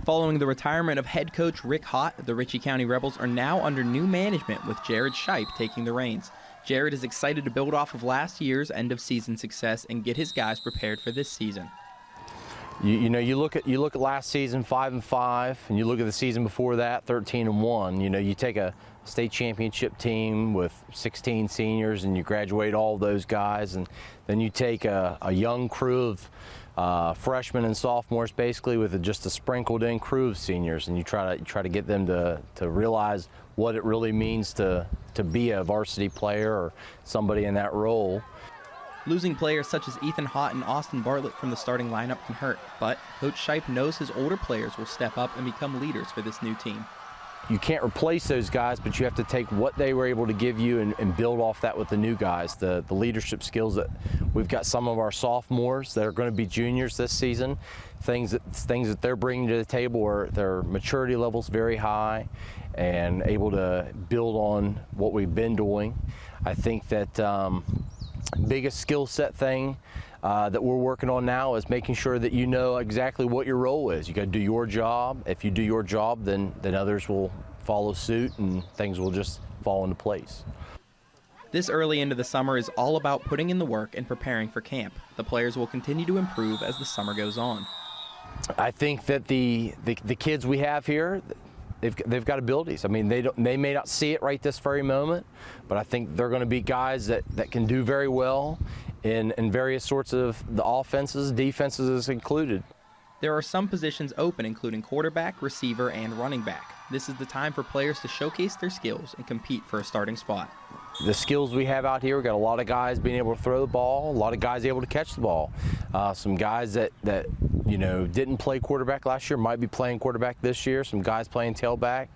Following the retirement of head coach Rick Haught, the Ritchie County Rebels are now under new management with Jared Shipe taking the reins. Jared is excited to build off of last year's end-of-season success and get his guys prepared for this season. You look at last season 5-5, and you look at the season before that 13-1. You take a state championship team with 16 seniors and you graduate all those guys, and then you take a young crew of freshmen and sophomores, basically with just a sprinkled in crew of seniors, and you try to get them to realize what it really means to be a varsity player or somebody in that role. Losing players such as Ethan Haught and Austin Bartlett from the starting lineup can hurt, but Coach Shipe knows his older players will step up and become leaders for this new team. You can't replace those guys, but you have to take what they were able to give you and build off that with the new guys, the leadership skills that we've got. Some of our sophomores that are going to be juniors this season, things that they're bringing to the table are their maturity levels very high and able to build on what we've been doing. I think that biggest skill set thing that we're working on now is making sure that you know exactly what your role is. You got to do your job. If you do your job, then others will follow suit and things will just fall into place. This early into the summer is all about putting in the work and preparing for camp. The players will continue to improve as the summer goes on. I think that the kids we have here, they've got abilities. I mean, they may not see it right this very moment, but I think they're going to be guys that can do very well in various sorts of the offenses, defenses included. There are some positions open, including quarterback, receiver, and running back. This is the time for players to showcase their skills and compete for a starting spot. The skills we have out here, we've got a lot of guys being able to throw the ball, a lot of guys able to catch the ball. Some guys that didn't play quarterback last year might be playing quarterback this year. Some guys playing tailback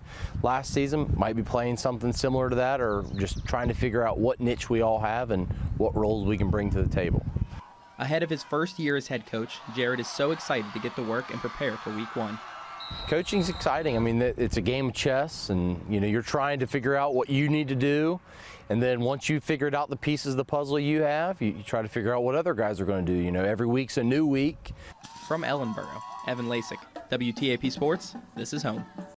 last season might be playing something similar to that, or just trying to figure out what niche we all have and what roles we can bring to the table. Ahead of his first year as head coach, Jared is so excited to get to work and prepare for week 1. Coaching's exciting. I mean, it's a game of chess, and you're trying to figure out what you need to do, and then once you've figured out the pieces of the puzzle you have, you try to figure out what other guys are going to do. Every week's a new week. From Ellenboro, Evan Lasik, WTAP Sports, this is home.